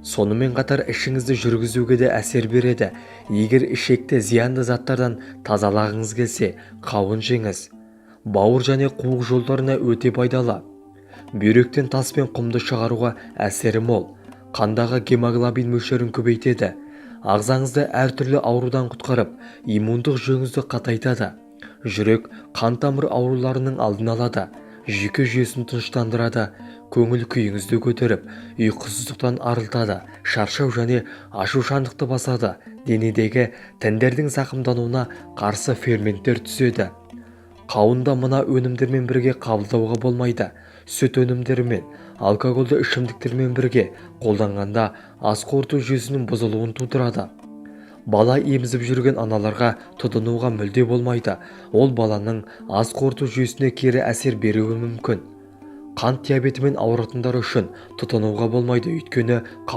Сонымен қатар ішіңізді жүргізуге де әсер береді. Егер ішекті зиянды заттардан тазалағыңыз келсе, қауын жеңіз. Бауыр және қуық жолдарына өте пайдалы. Бүйректен тас пен құмды шығаруға әсері мол. Қандағы гемоглобин мөлшерін көбейтеді. Ағзаңызды әртүрлі аурудан құтқарып, иммундық жүйеңізді қатайтады. Жүрек, қан тамыр ауруларының алдын алады. Жүйке жүйесін тыныштандырады. Көңіл күйіңізді көтеріп, ұйқысыздықтан арылтады. Шаршау және ашушаңдықты басады. Денедегі тіндердің зақымдануына қарсы ферменттер түседі. Қауынды мына өнімдермен бірге қабылдауға болмайды. Сүт өнімдерімен, алкогольді ішімдіктермен бірге қолданғанда ас қорыту жүйесінің бұзылуын тудырады. Бала емізіп жүрген аналарға тұтынуға мүлде болмайды. Ол баланың ас қорыту жүйесіне кері әсер беруі мүмкін. Қант диабетімен ауыратындар үшін тұтынуға болмайды, өйткені